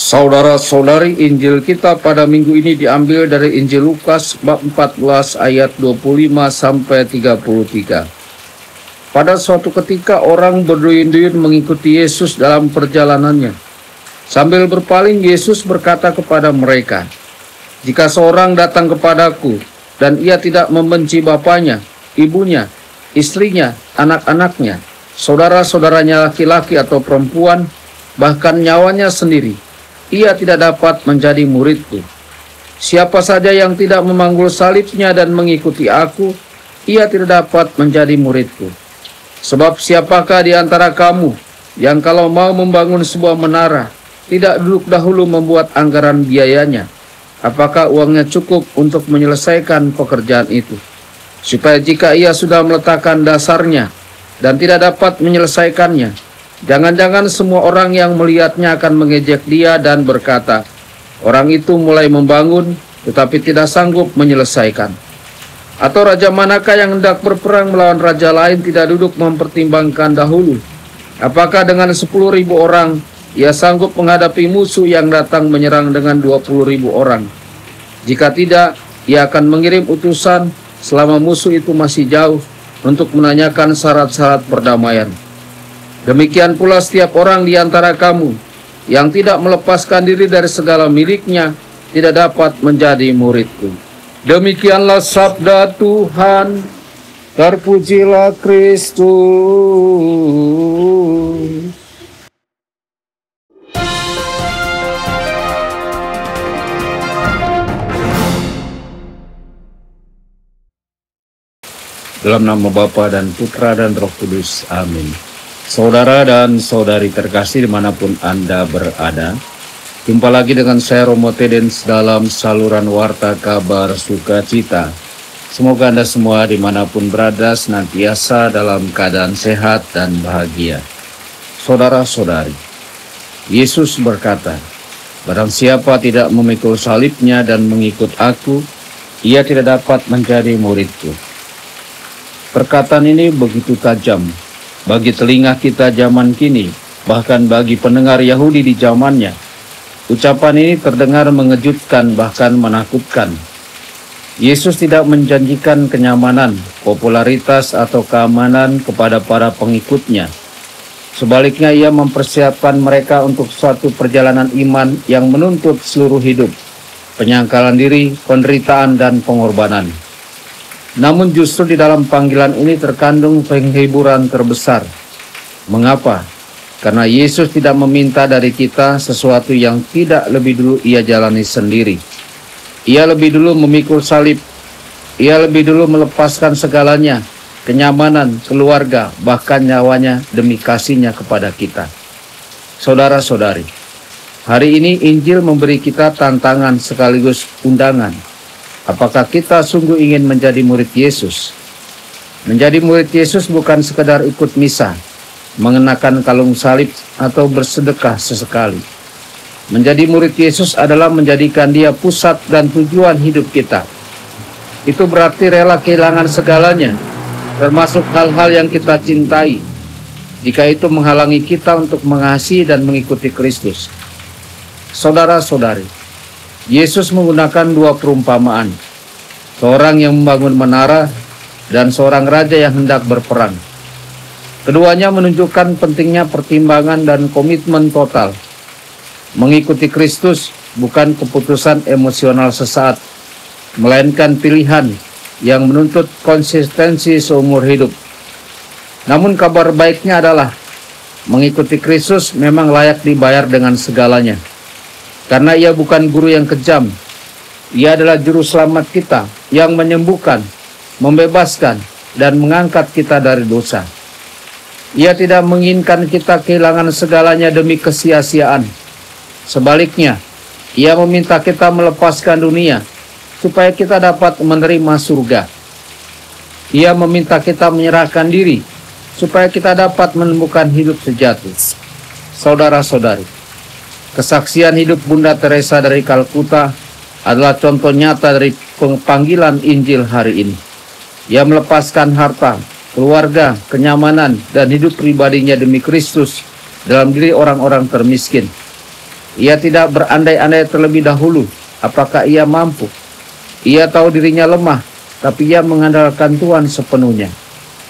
Saudara-saudari, Injil kita pada minggu ini diambil dari Injil Lukas bab 14 ayat 25 sampai 33. Pada suatu ketika orang berduyun-duyun mengikuti Yesus dalam perjalanannya. Sambil berpaling, Yesus berkata kepada mereka, "Jika seorang datang kepadaku dan ia tidak membenci bapaknya, ibunya, istrinya, anak-anaknya, saudara-saudaranya laki-laki atau perempuan, bahkan nyawanya sendiri, ia tidak dapat menjadi muridku. Siapa saja yang tidak memanggul salibnya dan mengikuti aku, ia tidak dapat menjadi muridku. Sebab siapakah di antara kamu yang kalau mau membangun sebuah menara, tidak duduk dahulu membuat anggaran biayanya? Apakah uangnya cukup untuk menyelesaikan pekerjaan itu? Supaya jika ia sudah meletakkan dasarnya dan tidak dapat menyelesaikannya, jangan-jangan semua orang yang melihatnya akan mengejek dia dan berkata, 'Orang itu mulai membangun, tetapi tidak sanggup menyelesaikan.' Atau raja manakah yang hendak berperang melawan raja lain tidak duduk mempertimbangkan dahulu, apakah dengan 10.000 orang ia sanggup menghadapi musuh yang datang menyerang dengan 20.000 orang? Jika tidak, ia akan mengirim utusan selama musuh itu masih jauh untuk menanyakan syarat-syarat perdamaian. Demikian pula setiap orang di antara kamu yang tidak melepaskan diri dari segala miliknya tidak dapat menjadi muridku." Demikianlah sabda Tuhan. Terpujilah Kristus. Dalam nama Bapa dan Putra dan Roh Kudus. Amin. Saudara dan saudari terkasih dimanapun Anda berada, jumpa lagi dengan saya Romo Tedens dalam saluran Warta Kabar Sukacita. Semoga Anda semua dimanapun berada senantiasa dalam keadaan sehat dan bahagia. Saudara-saudari, Yesus berkata, "Barang siapa tidak memikul salibnya dan mengikut aku, ia tidak dapat menjadi muridku." Perkataan ini begitu tajam bagi telinga kita zaman kini, bahkan bagi pendengar Yahudi di zamannya. Ucapan ini terdengar mengejutkan, bahkan menakutkan. Yesus tidak menjanjikan kenyamanan, popularitas, atau keamanan kepada para pengikutnya. Sebaliknya, ia mempersiapkan mereka untuk suatu perjalanan iman yang menuntut seluruh hidup, penyangkalan diri, penderitaan, dan pengorbanan. Namun justru di dalam panggilan ini terkandung penghiburan terbesar. Mengapa? Karena Yesus tidak meminta dari kita sesuatu yang tidak lebih dulu ia jalani sendiri. Ia lebih dulu memikul salib. Ia lebih dulu melepaskan segalanya, kenyamanan, keluarga, bahkan nyawanya demi kasihnya kepada kita. Saudara-saudari, hari ini Injil memberi kita tantangan sekaligus undangan. Apakah kita sungguh ingin menjadi murid Yesus? Menjadi murid Yesus bukan sekedar ikut misa, mengenakan kalung salib, atau bersedekah sesekali. Menjadi murid Yesus adalah menjadikan Dia pusat dan tujuan hidup kita. Itu berarti rela kehilangan segalanya, termasuk hal-hal yang kita cintai, jika itu menghalangi kita untuk mengasihi dan mengikuti Kristus. Saudara-saudari, Yesus menggunakan dua perumpamaan, seorang yang membangun menara dan seorang raja yang hendak berperang. Keduanya menunjukkan pentingnya pertimbangan dan komitmen total. Mengikuti Kristus bukan keputusan emosional sesaat, melainkan pilihan yang menuntut konsistensi seumur hidup. Namun kabar baiknya adalah, mengikuti Kristus memang layak dibayar dengan segalanya. Karena Ia bukan guru yang kejam, Ia adalah juru selamat kita yang menyembuhkan, membebaskan, dan mengangkat kita dari dosa. Ia tidak menginginkan kita kehilangan segalanya demi kesia-siaan. Sebaliknya, Ia meminta kita melepaskan dunia supaya kita dapat menerima surga. Ia meminta kita menyerahkan diri supaya kita dapat menemukan hidup sejati. Saudara-saudari, kesaksian hidup Bunda Teresa dari Kalkuta adalah contoh nyata dari panggilan Injil hari ini. Ia melepaskan harta, keluarga, kenyamanan, dan hidup pribadinya demi Kristus dalam diri orang-orang termiskin. Ia tidak berandai-andai terlebih dahulu apakah ia mampu. Ia tahu dirinya lemah, tapi ia mengandalkan Tuhan sepenuhnya.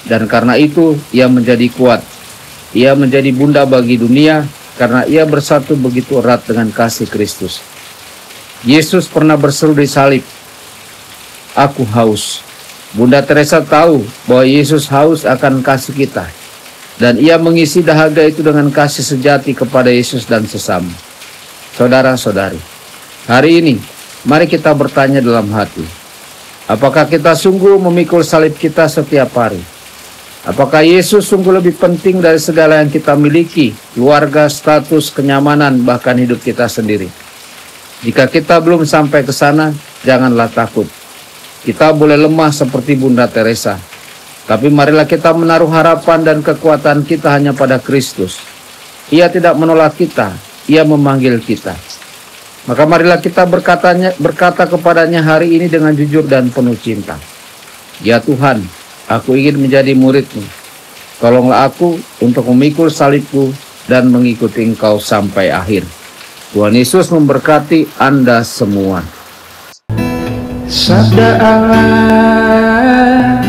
Dan karena itu ia menjadi kuat. Ia menjadi bunda bagi dunia karena ia bersatu begitu erat dengan kasih Kristus. Yesus pernah berseru di salib, "Aku haus." Bunda Teresa tahu bahwa Yesus haus akan kasih kita. Dan ia mengisi dahaga itu dengan kasih sejati kepada Yesus dan sesama. Saudara-saudari, hari ini mari kita bertanya dalam hati, apakah kita sungguh memikul salib kita setiap hari? Apakah Yesus sungguh lebih penting dari segala yang kita miliki, keluarga, status, kenyamanan, bahkan hidup kita sendiri? Jika kita belum sampai ke sana, janganlah takut. Kita boleh lemah seperti Bunda Teresa, tapi marilah kita menaruh harapan dan kekuatan kita hanya pada Kristus. Ia tidak menolak kita, Ia memanggil kita. Maka marilah kita berkata kepadanya hari ini dengan jujur dan penuh cinta. Ya Tuhan, aku ingin menjadi murid-Mu. Tolonglah aku untuk memikul salibku dan mengikuti Engkau sampai akhir. Tuhan Yesus memberkati Anda semua. Sabda Allah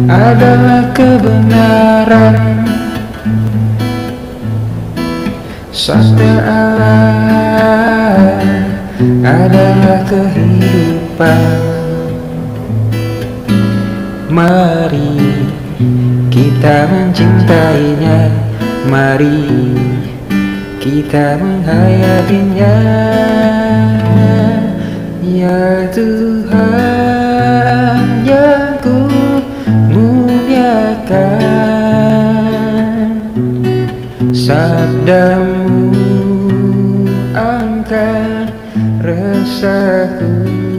adalah kebenaran. Sabda Allah adalah kehidupan. Mari kita mencintainya, mari kita menghayatinya. Ya Tuhan yang ku muliakan, sabda-Mu angkat resahku.